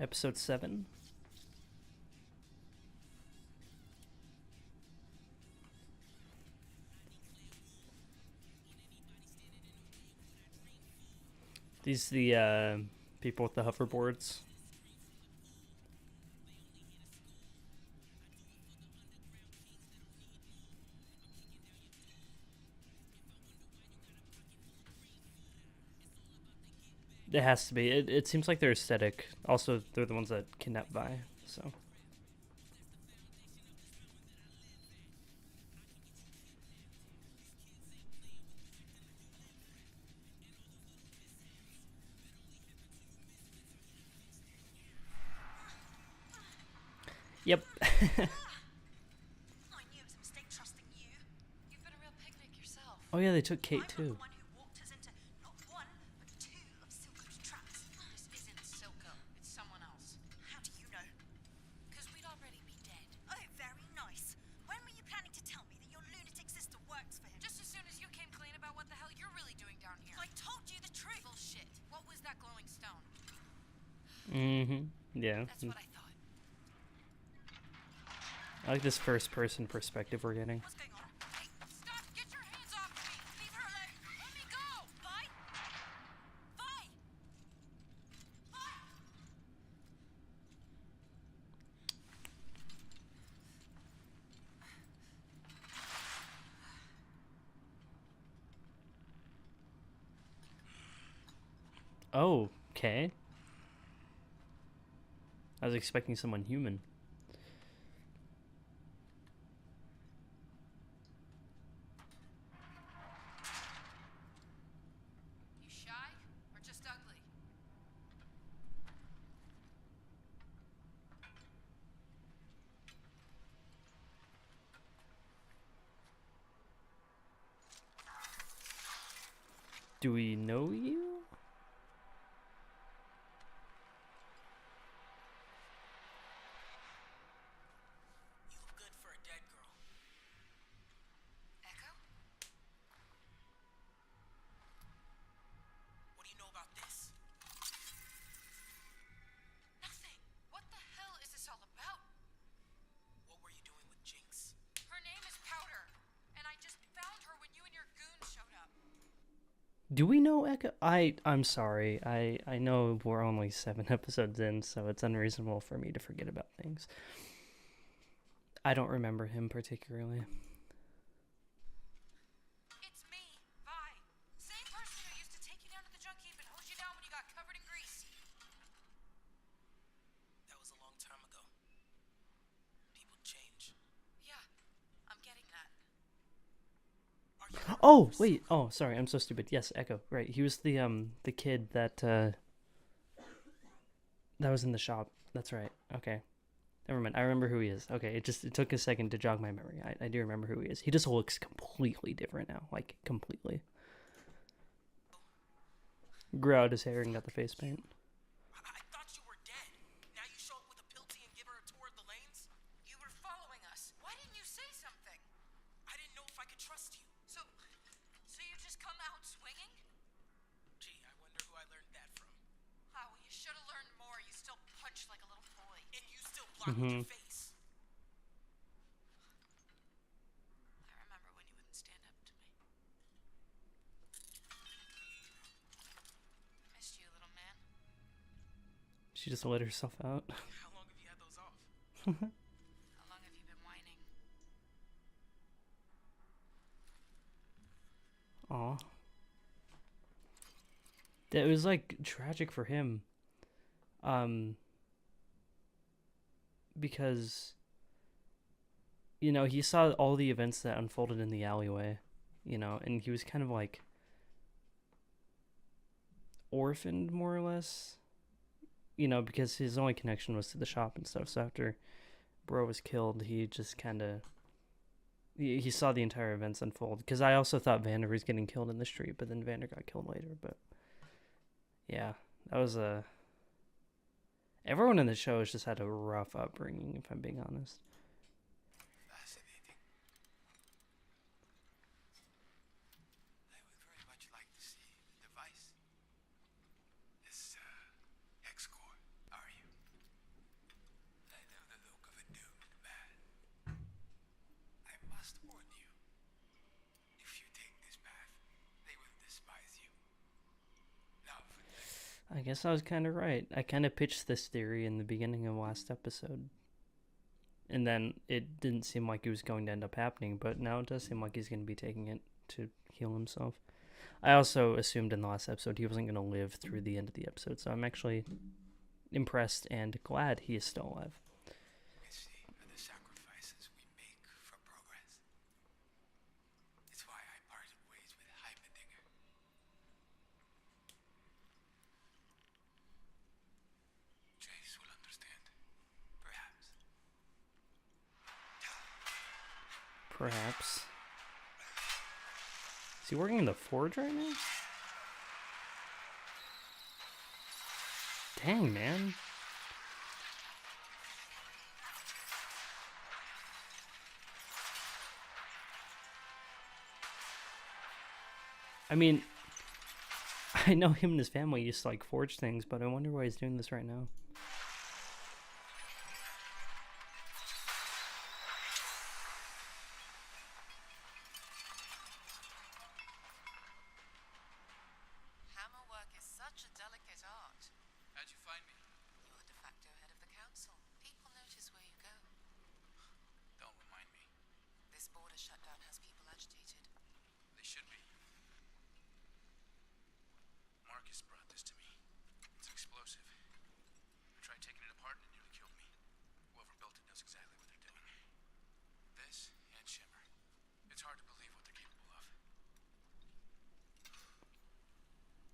Episode 7. These the people with the hoverboards. It has to be. It seems like they're aesthetic. Also, they're the ones that kidnap Vi, so. Yep. I knew it was a mistake trusting you. You've been a real picnic yourself. Oh yeah, they took Kate too. I'm the one who walked us into not one, but two of Silco's traps. This isn't Silco. It's someone else. How do you know? Because we'd already be dead. Oh, very nice. When were you planning to tell me that your lunatic sister works for him? Just as soon as you came clean about what the hell you're really doing down here. I told you the truth. Bullshit. What was that glowing stone? Mm-hmm. Yeah. That's what I thought. I like this first-person perspective we're getting. What's going on? Hey, stop! Get your hands off me! Leave her alone! Let me go! Vi? Vi? Oh, okay. I was expecting someone human. You shy? Or just ugly? Do we know you? You look good for a dead girl. Echo? What do you know about this? Nothing. What the hell is this all about? What were you doing with Jinx? Her name is Powder, and I just found her when you and your goons showed up. Do we know Echo? I'm sorry. I know we're only 7 episodes in, so it's unreasonable for me to forget about things. I don't remember him particularly. It's me, Vi. Same person who used to take you down to the junk heap and hose you down when you got covered in grease. That was a long time ago. People change. Yeah, I'm getting that. Are you Oh, wait. Oh, sorry. I'm so stupid. Yes, Echo. Right. He was the kid that that was in the shop. That's right. Okay. Never mind. I remember who he is. Okay. It took a second to jog my memory. I do remember who he is. He just looks completely different now. Like, completely. Grew out his hair and got the face paint. I thought you were dead. Now you show up with a pilty and give her a tour of the lanes? You were following us. Why didn't you say something? I didn't know if I could trust you. So you just come out swinging? Gee, I wonder who I learned that from. Oh, well, you should have learned more. You still punch like a little boy. And you still block with your face. I remember when you wouldn't stand up to me. Missed you, little man. She just let herself out. How long have you had those off? How long have you been whining? Aw. It was like tragic for him. Because he saw all the events that unfolded in the alleyway, and he was kind of like orphaned more or less, because his only connection was to the shop and stuff. So after bro was killed, he just kind of he saw the entire events unfold. Because I also thought Vander was getting killed in the street, but then Vander got killed later. But yeah, that was everyone in the show has just had a rough upbringing, if I'm being honest. Fascinating. I would very much like to see the device. This hex core. Are you? guess I was kind of right. I kind of pitched this theory in the beginning of last episode. And then it didn't seem like it was going to end up happening, but now it does seem like he's going to be taking it to heal himself. I also assumed in the last episode he wasn't going to live through the end of the episode, so I'm actually impressed and glad he is still alive. We see are the sacrifices we make for progress. It's why I parted ways with Heimerdinger. Jace will understand. Perhaps. Perhaps. Is he working in the forge right now? Dang, man. I mean, I know him and his family used to like forge things, but I wonder why he's doing this right now. Hammerwork is such a delicate art. How'd you find me? You're de facto head of the council. People notice where you go. Don't remind me. This border shutdown has people agitated. They should be. Marcus brought this to me. It's explosive. I tried taking it apart and it nearly killed me. Whoever built it knows exactly what they're doing. This and Shimmer. It's hard to believe what they're capable of.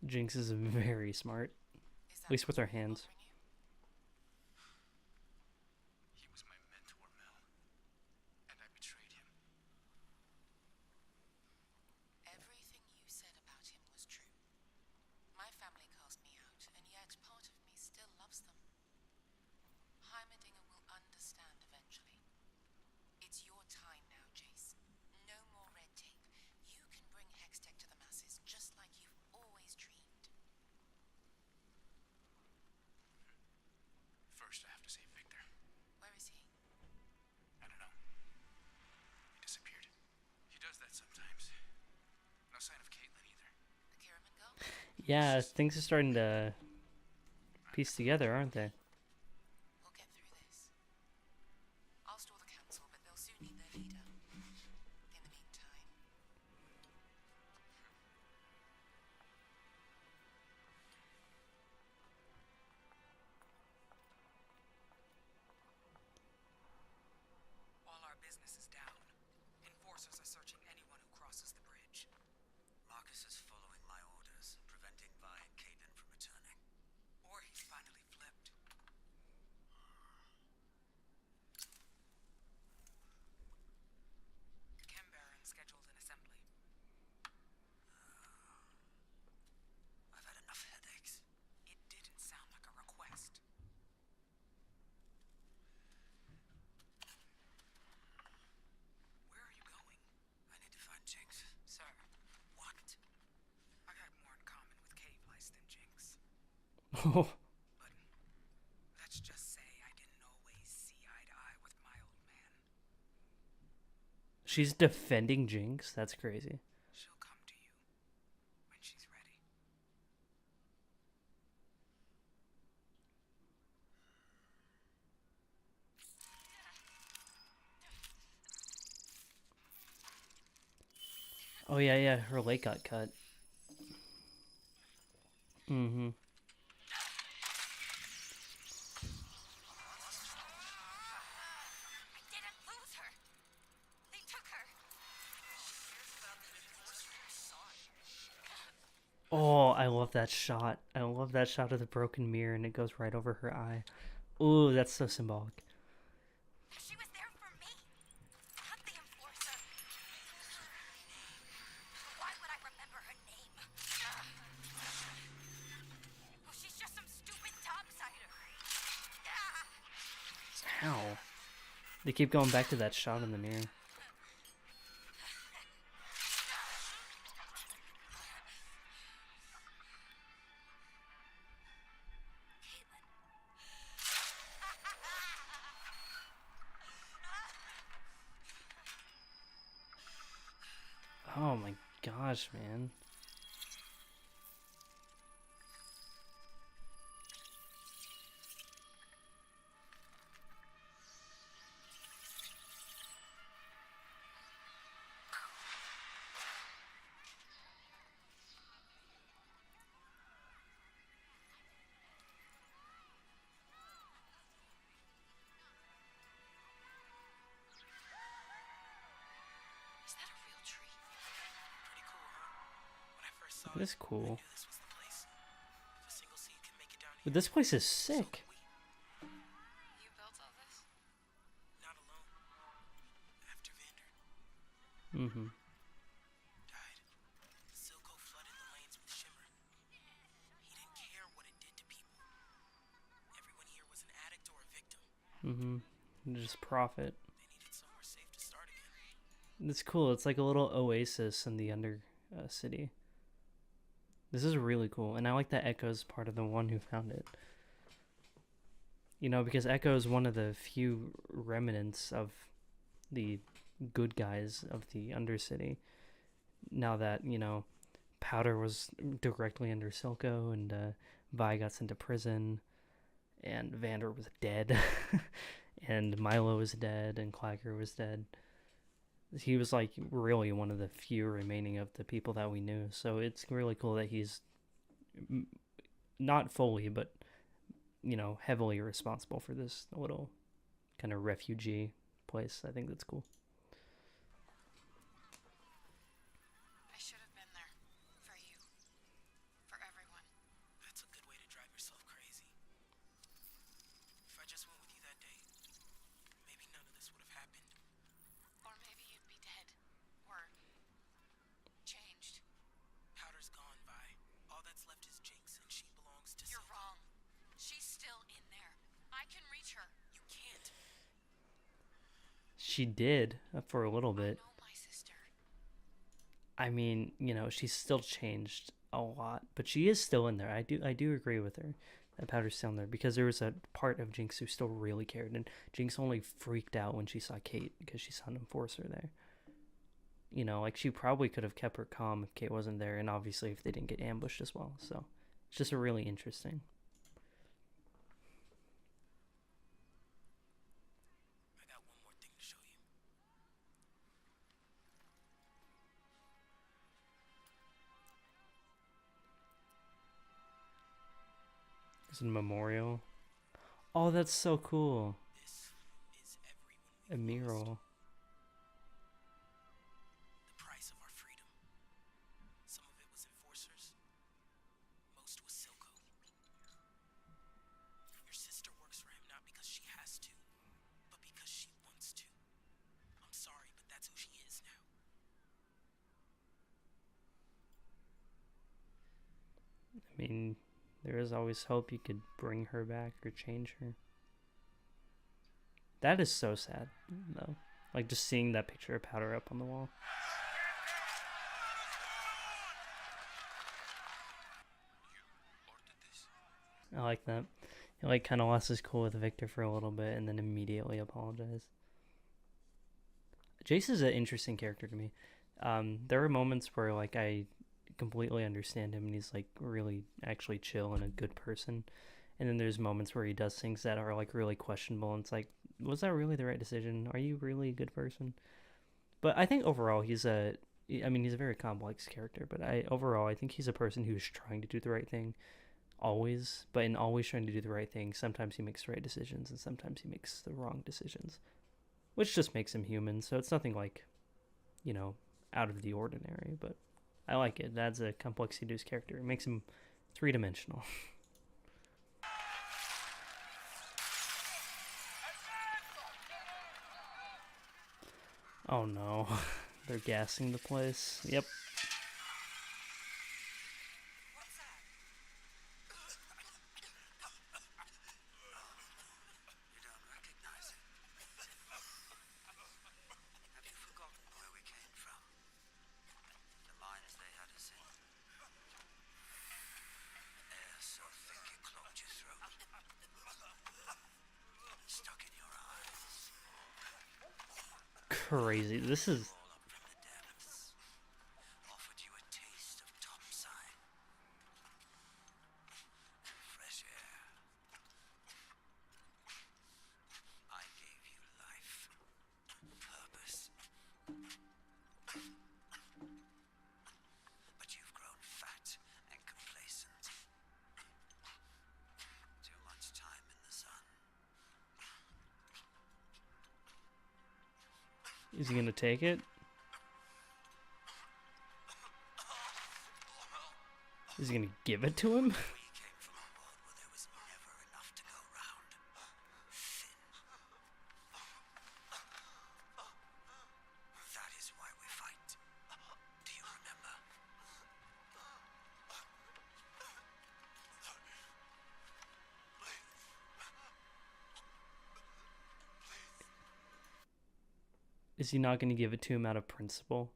Jinx is very smart, Is at least with her hands. He was my mentor, Mel. And I betrayed him. Everything you said about him was true. My family cast me out, and yet part of me still loves them. Heimerdinger will understand eventually. It's your time now, Jace. No more red tape. You can bring Hextech to the masses, just like you've always dreamed. First, I have to save Victor. Where is he? I don't know. He disappeared. He does that sometimes. No sign of Caitlin either. The Kiraman girl? Yeah, things are starting to piece together, aren't they? We'll get through this. I'll store the council, but they'll soon need their leader. In the meantime, While our business is down, enforcers are searching anyone who crosses the bridge. Marcus is following my orders, preventing Vi and Caitlin from returning. Or he's finally flipped. Chem Baron scheduled an assembly. I've had enough headaches. It didn't sound like a request. Where are you going? I need to find Jinx. Sir, what? I have more in common with cave lice than Jinx. Oh, But let's just say I didn't always see eye to eye with my old man. she's defending Jinx? That's crazy. She'll come to you when she's ready. Oh, yeah, her leg got cut. Mm-hmm. I didn't lose her. They took her. Oh, I love that shot. I love that shot of the broken mirror and it goes right over her eye. Ooh, that's so symbolic. She was there for me, not the enforcer. Why would I remember her name? Oh, she's just some stupid topsider. How? They keep going back to that shot in the mirror. Oh my gosh, man. It is cool. This was the place. If a single seed can make it down But here, this place is so sick. can we. You built all this? Not alone. After Vander Mm-hmm. died, Silco flooded the lanes with shimmer. He didn't care what it did to people. Everyone here was an addict or a victim. Mm-hmm. Just profit. They needed somewhere safe to start again. It's cool. It's like a little oasis in the under city. This is really cool, and I like that Echo's part of the one who found it. You know, because Echo is one of the few remnants of the good guys of the Undercity. Now that, you know, Powder was directly under Silco, and Vi got sent to prison, and Vander was dead, and Milo was dead, and Clagger was dead. He was like really one of the few remaining of the people that we knew. So it's really cool that he's not fully, but, you know, heavily responsible for this little kind of refugee place. I think that's cool. I should have been there. For you. For everyone. That's a good way to drive yourself crazy. If I just went with you that day, maybe none of this would have happened. Or maybe you'd be dead. Or changed. Powder's gone, Vi. All that's left is Jinx, and she belongs to You're Silco. wrong. She's still in there. I can reach her. You can't. She did for a little bit. No, my sister. I mean, you know, she's still changed a lot, but she is still in there. I do agree with her that Powder's still in there, because there was a part of Jinx who still really cared, and Jinx only freaked out when she saw Kate because she saw an enforcer there. You know, like, she probably could have kept her calm if Kate wasn't there, and obviously if they didn't get ambushed as well. So it's just a really interesting. I got one more thing to show you. It's a memorial. Oh, that's so cool. This is everyone A we've mural. lost. The price of our freedom. Some of it was enforcers. Most was Silco. Your sister works for him not because she has to, but because she wants to. I'm sorry, but that's who she is now. I mean, there is always hope you could bring her back or change her. That is so sad, though. Like, just seeing that picture of Powder up on the wall. I like that. He, like, kind of lost his cool with Victor for a little bit and then immediately apologized. Jace is an interesting character to me. There are moments where, like, I completely understand him and he's, like, really actually chill and a good person. And then there's moments where he does things that are, like, really questionable, and it's like, was that really the right decision? Are you really a good person? But I think overall he's a very complex character, but overall I think he's a person who's trying to do the right thing always, but in always trying to do the right thing, sometimes he makes the right decisions and sometimes he makes the wrong decisions, which just makes him human. So it's nothing like, you know, out of the ordinary, but I like it. It adds a complexity to his character. It makes him three-dimensional. Oh no, they're gassing the place. Yep. What's that? You don't recognize it. Have you forgotten where we came from? The mines they had us in. Air so thick it clogged your throat. Stuck in your eyes. Crazy. This is... All up from the depths. Offered you a taste of topside. Fresh air. I gave you life. Purpose. But you've grown fat and complacent. Too much time in the sun. Is he gonna take it? Is he gonna give it to him? We came from a world where there was never enough to go round. Thin. That is why we fight. Do you remember? Is he not gonna give it to him out of principle?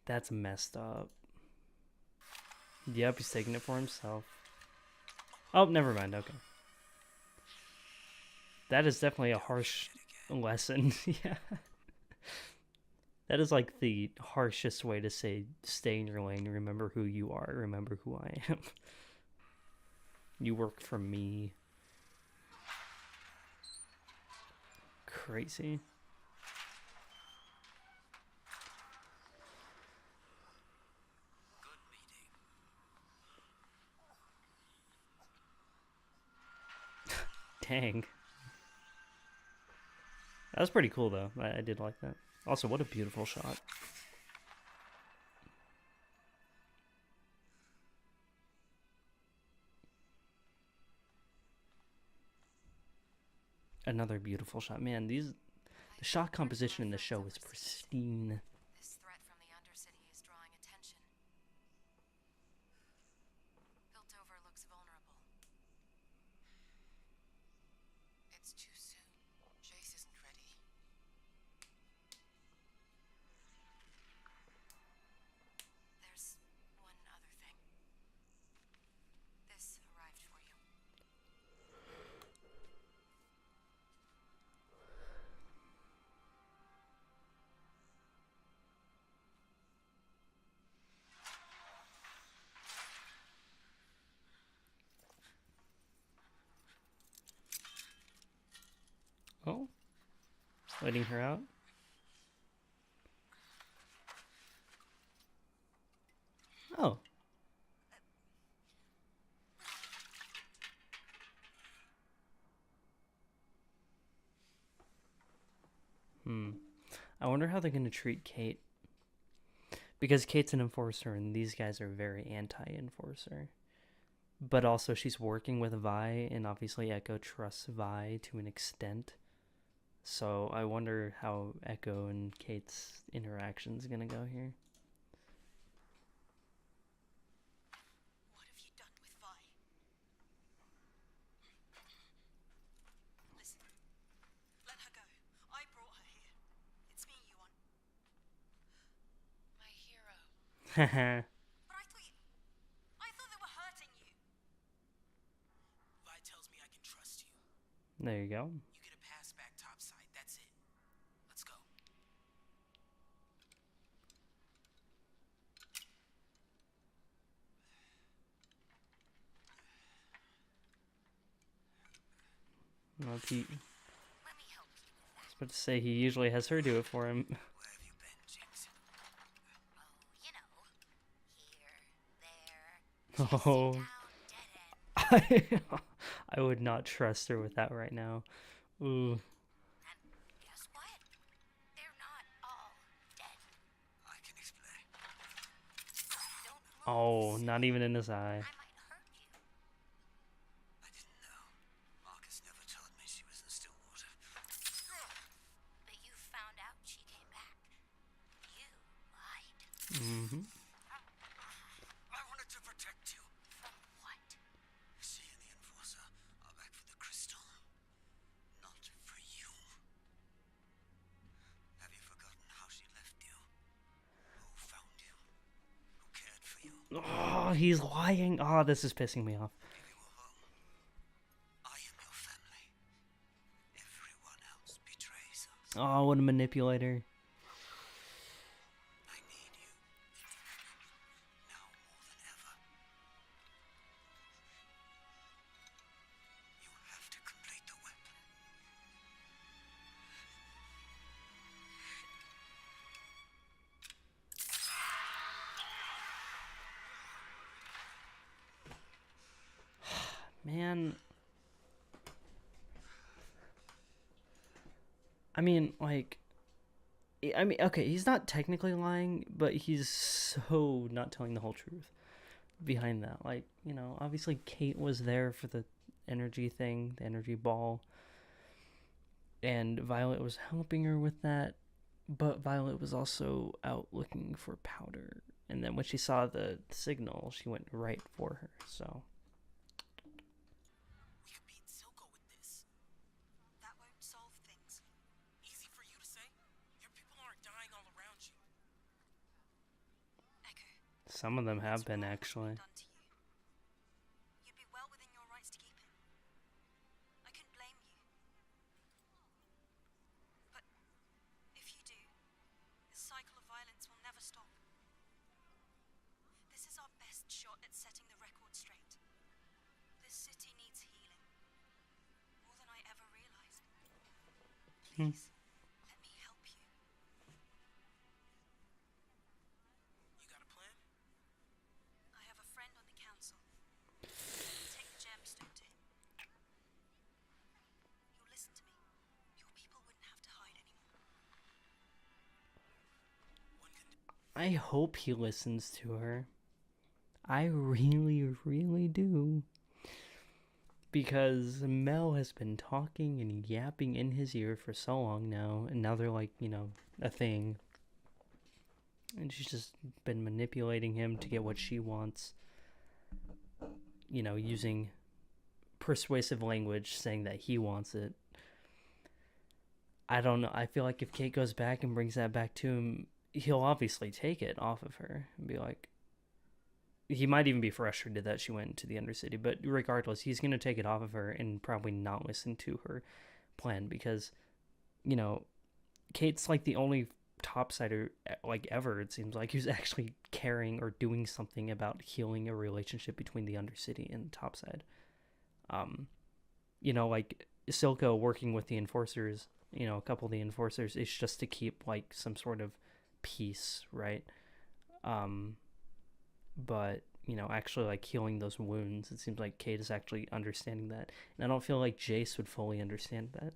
That's messed up. Yep, he's taking it for himself. Oh, never mind. Okay. That is definitely a harsh lesson. Yeah. That is like the harshest way to say stay in your lane. Remember who you are. Remember who I am. You work for me. Crazy. Good meeting. Dang. That was pretty cool, though. I did like that. Also, what a beautiful shot. Another beautiful shot. Man, the shot composition in the show is pristine. This threat from the Undercity is drawing attention. Piltover looks vulnerable. It's too soon. Jace isn't ready. There's one other thing. This arrived for you. Oh. Letting her out. Oh. I wonder how they're going to treat Kate. Because Kate's an enforcer and these guys are very anti-enforcer. But also she's working with Vi, and obviously Echo trusts Vi to an extent. So I wonder how Echo and Kate's interaction is going to go here. What have you done with Vi? Listen, let her go. I brought her here. It's me you want. My hero. Haha. But I thought they were hurting you. Vi tells me I can trust you. There you go. You get a pass back topside. That's it. Let's go. Well, he, Let me help you with I that. was about to say he usually has her do it for him. Where have you been, Jinx? Oh, you know, here, there, chasing Oh. down dead end. I would not trust her with that right now. Ooh. And guess what? They're not all dead. I can explain. Don't move. Oh, not even in his eye. I might hurt you. I didn't know. Marcus never told me she was in Stillwater. But you found out she came back. You lied. Mm-hmm. I wanted to protect you. From what? She and the Enforcer are back for the crystal. Not for you. Have you forgotten how she left you? Who found you? Who cared for you? Oh, he's lying. Oh, this is pissing me off. Give you a home. I am your family. Everyone else betrays us. Oh, what a manipulator. I need you. Now more than ever. You have to complete the weapon. Man. I mean, like... I mean, okay, he's not technically lying, but he's so not telling the whole truth. behind that. Like, you know, obviously Kate was there for the energy thing, the energy ball, and Violet was helping her with that, but Violet was also out looking for powder. And then when she saw the signal, she went right for her. So We could beat Silco with this. That won't solve things. Easy for you to say? Your people aren't dying all around you. Echo, some of them have it's been wrong what's actually. done to you. You'd be well within your rights to keep him. I couldn't blame you. But if you do, this cycle of violence will never stop. This is our best shot at setting the record straight. This city needs healing. More than I ever realized. Please, let me help you. You got a plan? I have a friend on the council. Take the gemstone to him. You'll listen to me. Your people wouldn't have to hide anymore. One can I hope he listens to her. I really, really do. Because Mel has been talking and yapping in his ear for so long now, and now they're like, you know, a thing. And she's just been manipulating him to get what she wants. You know, using persuasive language, saying that he wants it. I don't know. I feel like if Kate goes back and brings that back to him, he'll obviously take it off of her and be like, he might even be frustrated that she went to the Undercity, but regardless, he's going to take it off of her and probably not listen to her plan because, you know, Kate's like the only topsider like ever, it seems like, who's actually caring or doing something about healing a relationship between the Undercity and the topside. You know, like Silco working with the enforcers, you know, a couple of the enforcers is just to keep like some sort of peace, right? But you know, actually like healing those wounds, it seems like Kate is actually understanding that, and I don't feel like Jace would fully understand that.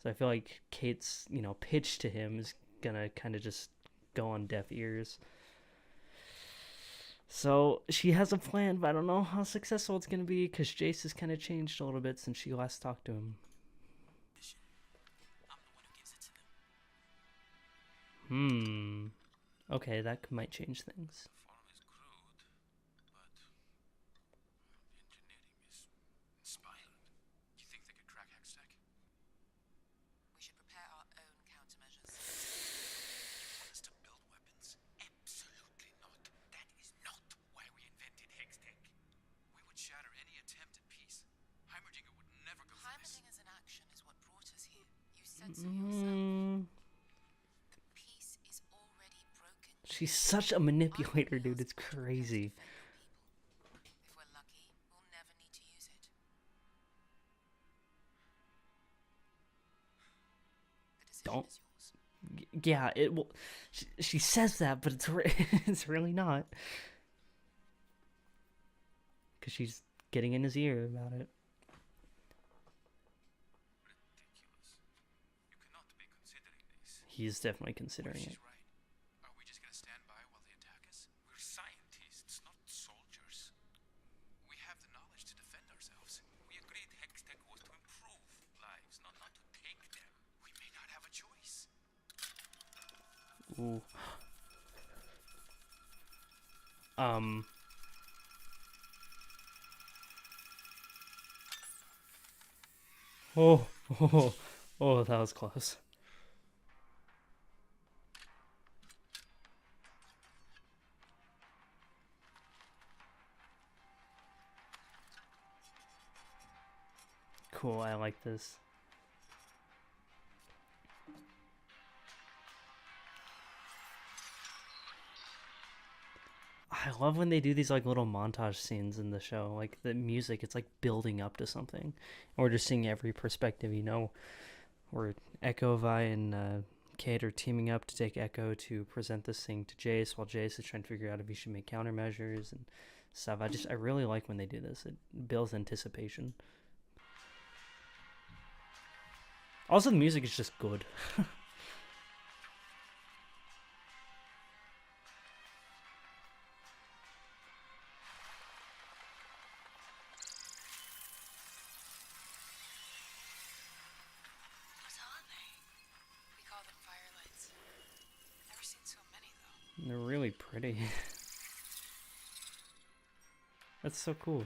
So I feel like Kate's, you know, pitch to him is gonna kind of just go on deaf ears. So she has a plan, but I don't know how successful it's gonna be because Jace has kind of changed a little bit since she last talked to him. mission. I'm the one who gives it to them. Okay, that might change things. Form is crude, but the engineering is inspired. You think they could crack Hextech? We should prepare our own countermeasures. You want us to build weapons? Absolutely not. That is not why we invented Hextech. We would shatter any attempt at peace. Heimerdinger would never go for this. Heimerdinger's inaction is what brought us here. You said so yourself. The peace is already broken. She's such a manipulator, dude. It's crazy. If we're lucky, we'll never need to use it. The decision Don't- is yours. Yeah, it will. She says that, but it's it's really not. Because she's getting in his ear about it. Ridiculous. You cannot be considering this. He's definitely What if considering she's it. right? Are we just gonna stand by while they attack us? We're scientists, not soldiers. We have the knowledge to defend ourselves. We agreed Hextech was to improve lives, not to take them. We may not have a choice. Ooh. Oh, that was close. Cool, I like this. I love when they do these like little montage scenes in the show. Like the music, it's like building up to something. And we're just seeing every perspective, you know. Where Echo, Vi, and Kate are teaming up to take Echo to present this thing to Jace, while Jace is trying to figure out if he should make countermeasures and stuff. I really like when they do this. It builds anticipation. Also, the music is just good. They're really pretty. That's so cool.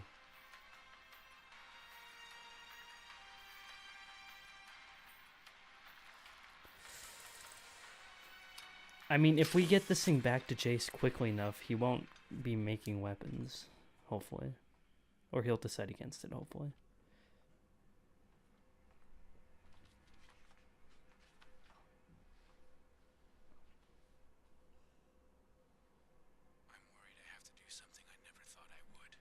I mean, if we get this thing back to Jace quickly enough, he won't be making weapons, hopefully. Or he'll decide against it, hopefully. I'm worried I have to do something I never thought I would.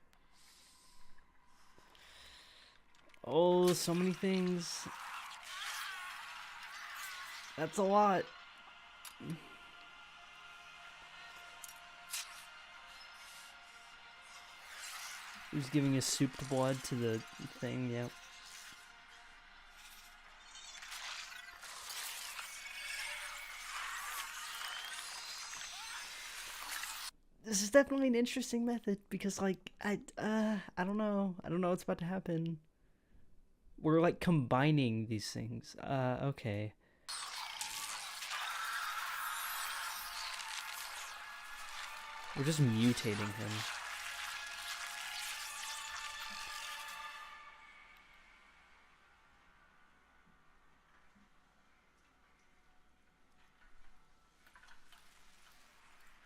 Oh, so many things. That's a lot. He's giving his souped blood to the thing, yep. This is definitely an interesting method because, like, I don't know. I don't know what's about to happen. We're, like, combining these things. Okay. We're just mutating him.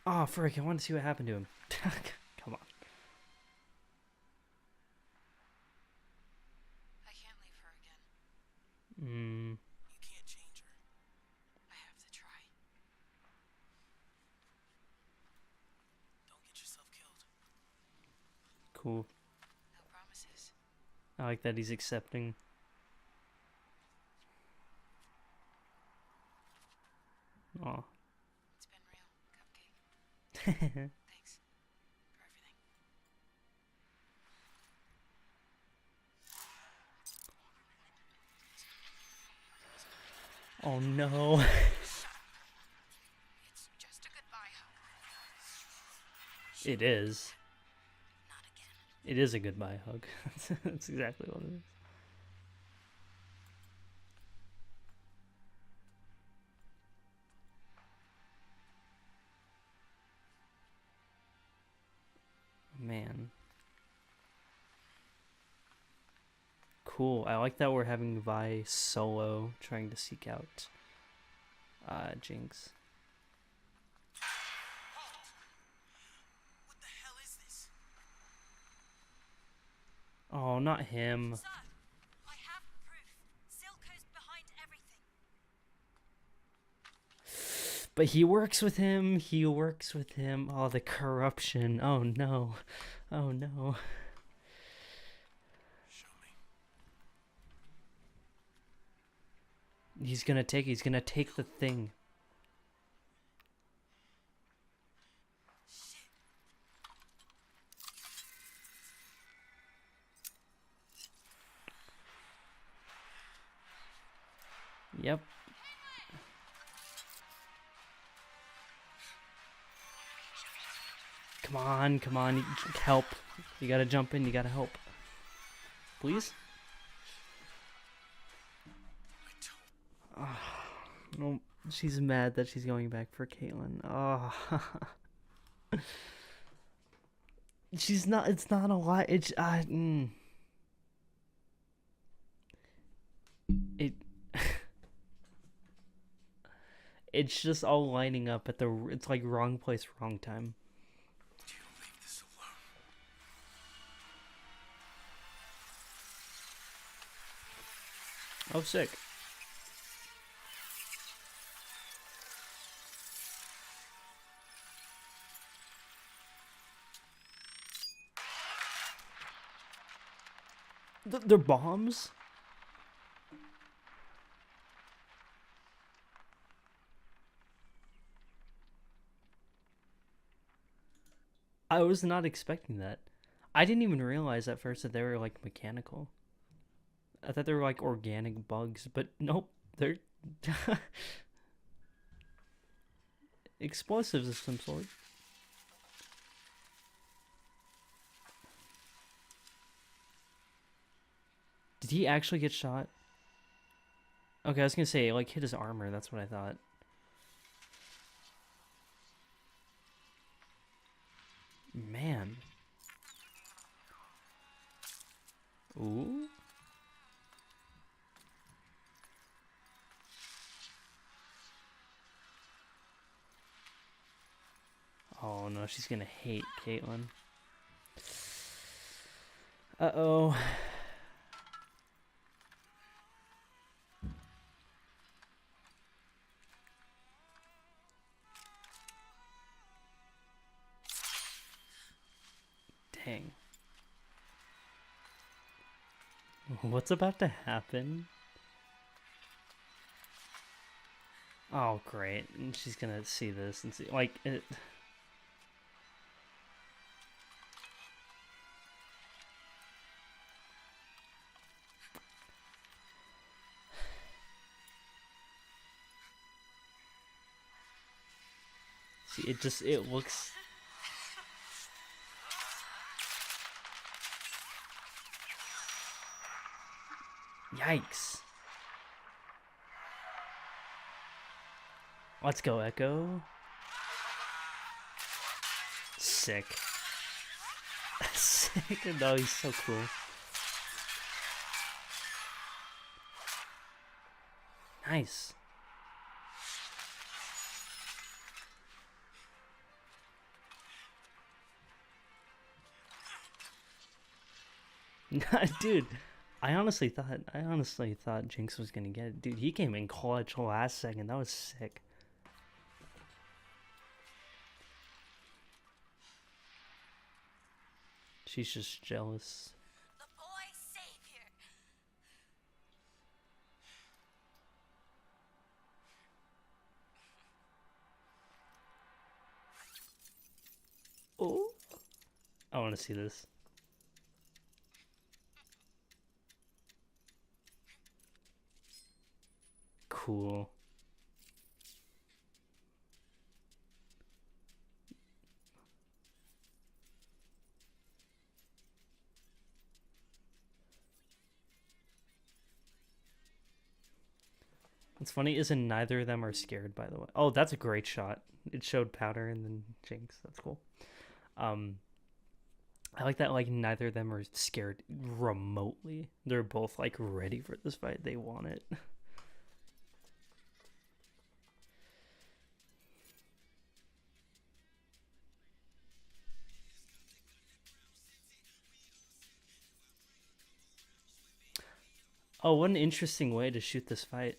Oh, frick, I want to see what happened to him. Come on. I can't leave her again. You can't change her. I have to try. Don't get yourself killed. Cool. No promises. I like that he's accepting. Aw. It's been real, Cupcake. Thanks for everything. Oh no. It's just a goodbye hug. It is. Not again. It is a goodbye hug. That's exactly what it is. Man. Cool. I like that we're having Vi solo trying to seek out Jinx. What the hell is this? Oh, not him. Sir, I have proof. Silco's behind everything. But he works with him. He works with him. Oh, the corruption. Oh no. Oh no. Show me. He's gonna take the thing. Yep. Come on, help. You gotta jump in, you gotta help. Please? Oh, no, she's mad that she's going back for Caitlyn. Oh. She's not, it's not a lie, it's, It... It's just all lining up at the, it's like wrong place, wrong time. You leave this alone. Oh, sick. They're bombs? I was not expecting that. I didn't even realize at first that they were like mechanical. I thought they were like organic bugs, but nope, they're explosives of some sort. Did he actually get shot? Okay, I was gonna say, like, hit his armor, that's what I thought. Man. Ooh. Oh no, she's gonna hate Caitlyn. Uh-oh. Dang. What's about to happen? Oh, great. And she's gonna see this and see, like, it... See, it looks... Yikes. Let's go, Echo. Sick. Sick. No, he's so cool. Nice. Dude, I honestly thought Jinx was gonna get it. Dude, he came in clutch last second. That was sick. She's just jealous. The boy savior. Oh, I want to see this. Cool. What's funny is neither of them are scared, by the way. Oh, that's a great shot. It showed Powder and then Jinx. That's cool. I like that, like, neither of them are scared remotely. They're both, like, ready for this fight. They want it. Oh, what an interesting way to shoot this fight.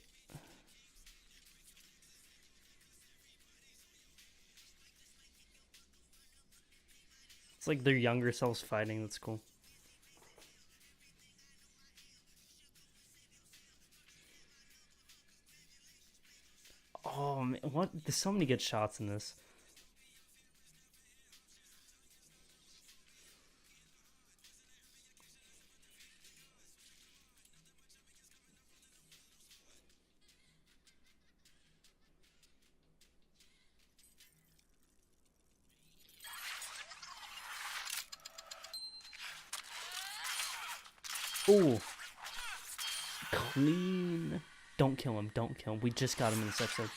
It's like their younger selves fighting. That's cool. Oh, man, what? There's so many good shots in this. Ooh. Clean. Don't kill him. Don't kill him. We just got him in this episode.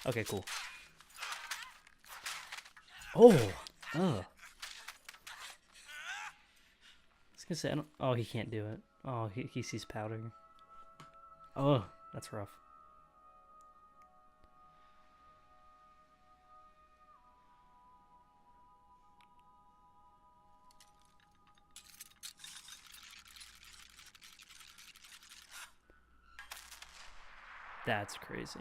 Okay, cool. Oh. Ugh. I was gonna say, I don't... Oh, he can't do it. Oh, he sees Powder. Oh, that's rough. That's crazy.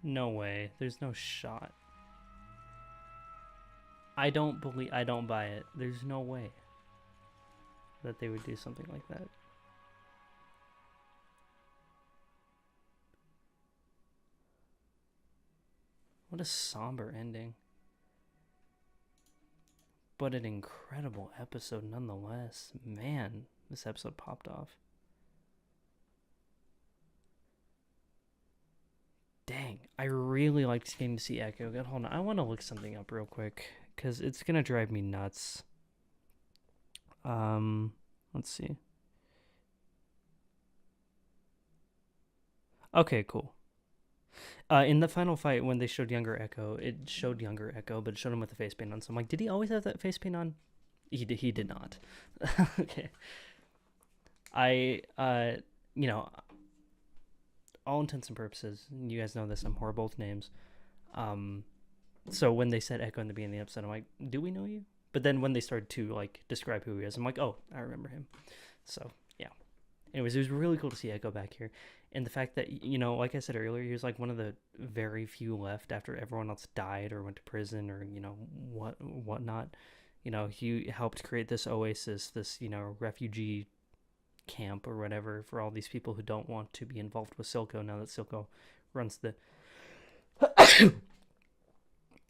No way. There's no shot. I don't buy it. There's no way that they would do something like that. What a somber ending. But an incredible episode nonetheless. Man, this episode popped off. Dang, I really liked getting to see Echo. God, hold on, I want to look something up real quick because it's gonna drive me nuts. Let's see. Okay, cool. In the final fight, when they showed younger Echo, it showed younger Echo, but it showed him with the face paint on. So I'm like, did he always have that face paint on? He did not. Okay. I you know, all intents and purposes, you guys know this, I'm horrible with names. So when they said Echo in the beginning of the episode, I'm like, do we know you? But then when they started to like describe who he is, I'm like, oh, I remember him. So yeah. Anyways, it was really cool to see Echo back here, and the fact that, like I said earlier, he was like one of the very few left after everyone else died or went to prison or whatnot. He helped create this oasis, this refugee camp or whatever for all these people who don't want to be involved with Silco now that Silco runs the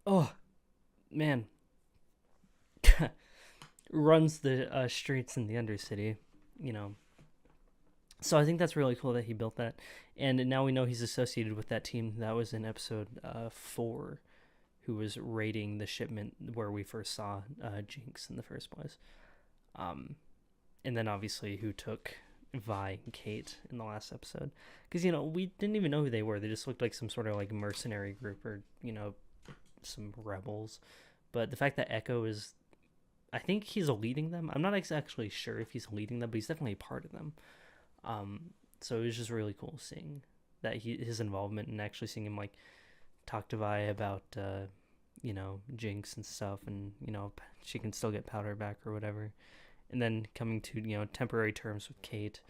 oh man runs the streets in the Undercity. So I think that's really cool that he built that, and now we know he's associated with that team that was in episode 4, who was raiding the shipment where we first saw Jinx in the first place. And then obviously who took Vi and Kate in the last episode, because we didn't even know who they were. They just looked like some sort of like mercenary group or some rebels. But the fact that Echo is, I think he's leading them. I'm not exactly sure if he's leading them, but he's definitely a part of them. So it was just really cool seeing that his involvement, and actually seeing him like talk to Vi about Jinx and stuff, and she can still get powder back or whatever, and then coming to temporary terms with Kate,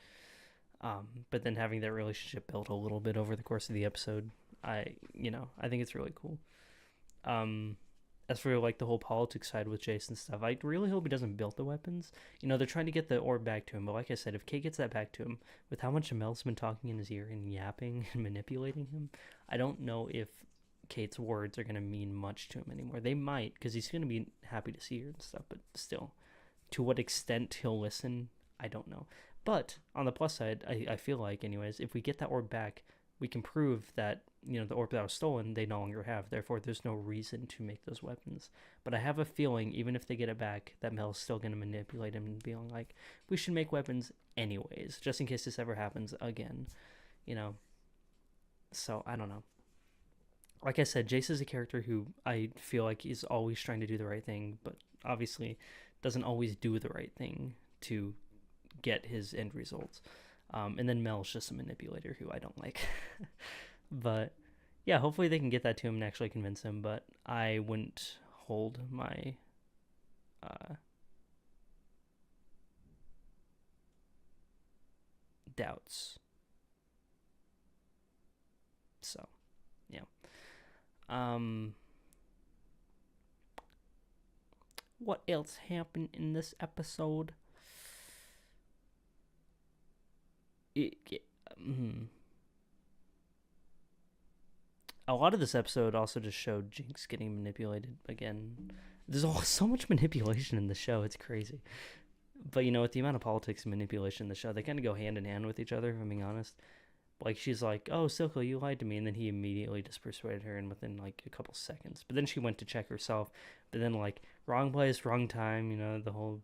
but then having that relationship built a little bit over the course of the episode. I think it's really cool. As for like the whole politics side with Jason stuff, I really hope he doesn't build the weapons. They're trying to get the orb back to him, but like I said, if Kate gets that back to him, with how much Mel's been talking in his ear and yapping and manipulating him, I don't know if Kate's words are going to mean much to him anymore. They might, because he's going to be happy to see her and stuff, but still, to what extent he'll listen, I don't know. But on the plus side, I feel like, anyways, if we get that orb back, we can prove that the orb that was stolen they no longer have. Therefore, there's no reason to make those weapons. But I have a feeling, even if they get it back, that Mel's still going to manipulate him and be like, we should make weapons anyways, just in case this ever happens again. So I don't know. Like I said, Jace is a character who I feel like is always trying to do the right thing, but obviously doesn't always do the right thing to get his end results. And then Mel's just a manipulator who I don't like. But yeah, hopefully they can get that to him and actually convince him, but I wouldn't hold my doubts. So, yeah. What else happened in this episode? A lot of this episode also just showed Jinx getting manipulated again. There's so much manipulation in the show, it's crazy. But with the amount of politics and manipulation in the show, they kind of go hand in hand with each other, if I'm being honest. Like, she's like, oh, Silco, you lied to me, and then he immediately just persuaded her, and within like a couple seconds. But then she went to check herself, but then like, wrong place, wrong time, the whole,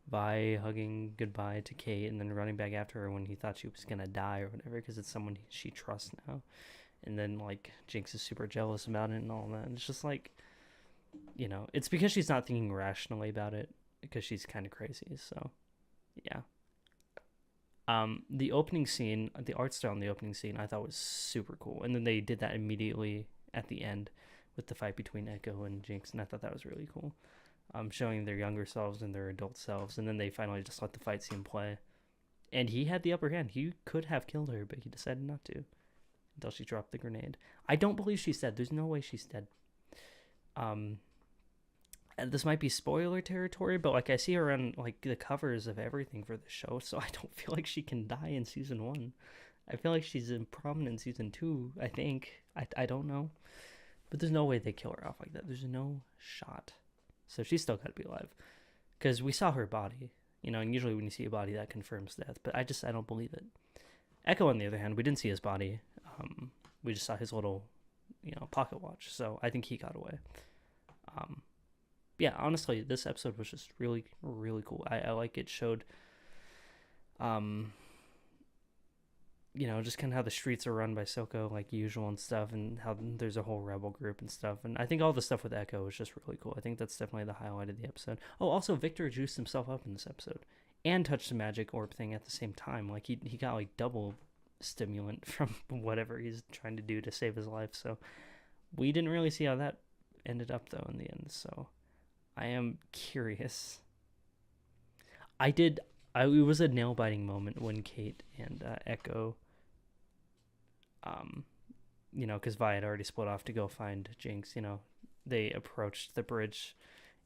Vi hugging goodbye to Kate and then running back after her when he thought she was gonna die or whatever, because it's someone she trusts now. And then like Jinx is super jealous about it and all that. And it's just like, it's because she's not thinking rationally about it, because she's kind of crazy. So yeah. The opening scene, the art style in the opening scene, I thought was super cool. And then they did that immediately at the end with the fight between Echo and Jinx, and I thought that was really cool. Showing their younger selves and their adult selves, and then they finally just let the fight scene play. And he had the upper hand. He could have killed her, but he decided not to until she dropped the grenade. I don't believe she's dead. There's no way she's dead. And this might be spoiler territory, but like I see her on like the covers of everything for the show, so I don't feel like she can die in season 1. I feel like she's in prominent in season 2, I think. I don't know. But there's no way they kill her off like that. There's no shot. So she's still got to be alive. Because we saw her body, and usually when you see a body, that confirms death. But I don't believe it. Echo, on the other hand, we didn't see his body. We just saw his little, pocket watch. So I think he got away. Yeah, honestly, this episode was just really, really cool. I like it. Showed you know, just kind of how the streets are run by Silco like usual and stuff, and how there's a whole rebel group and stuff. And I think all the stuff with Echo was just really cool. I think that's definitely the highlight of the episode. Oh, also Victor juiced himself up in this episode and touched the magic orb thing at the same time. Like he got like double stimulant from whatever he's trying to do to save his life. So we didn't really see how that ended up though in the end. So I am curious. It was a nail biting moment when Kate and Echo, you know, because Vi had already split off to go find Jinx. You know, they approached the bridge,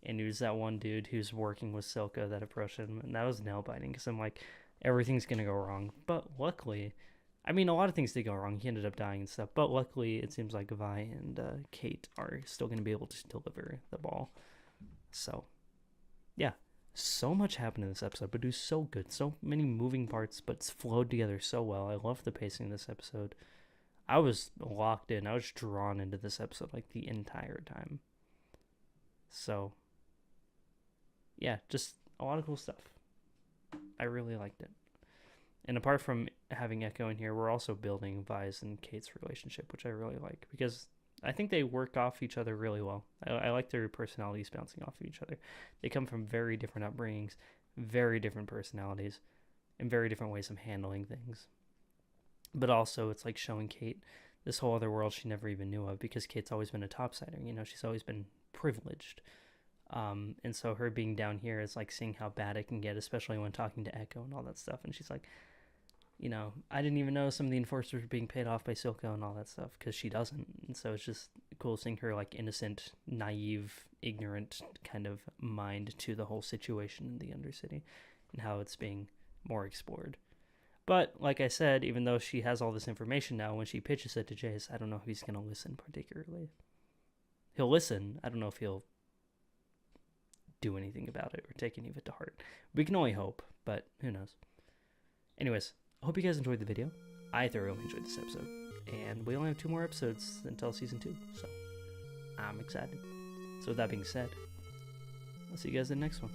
and it was that one dude who's working with Silco that approached him, and that was nail biting because I'm like, everything's gonna go wrong. But luckily, I mean, a lot of things did go wrong. He ended up dying and stuff. But luckily, it seems like Vi and Kate are still gonna be able to deliver the ball. So, yeah. So much happened in this episode, but it was so good. So many moving parts, but it's flowed together so well. I love the pacing of this episode. I was locked in. I was drawn into this episode like the entire time. So, yeah, just a lot of cool stuff. I really liked it. And apart from having Echo in here, we're also building Vi's and Kate's relationship, which I really like, because I think they work off each other really well. I like their personalities bouncing off of each other. They come from very different upbringings, very different personalities, and very different ways of handling things. But also, it's like showing Kate this whole other world she never even knew of, because Kate's always been a topsider. You know, she's always been privileged. And so her being down here is like seeing how bad it can get, especially when talking to Echo and all that stuff. And she's like, you know, I didn't even know some of the enforcers were being paid off by Silco and all that stuff, because she doesn't. And so it's just cool seeing her like innocent, naive, ignorant kind of mind to the whole situation in the Undercity and how it's being more explored. But like I said, even though she has all this information now, when she pitches it to Jace, I don't know if he's going to listen particularly. He'll listen. I don't know if he'll do anything about it or take any of it to heart. We can only hope, but who knows. Anyways, I hope you guys enjoyed the video. I thoroughly enjoyed this episode. And we only have 2 more episodes until season 2, so I'm excited. So with that being said, I'll see you guys in the next one.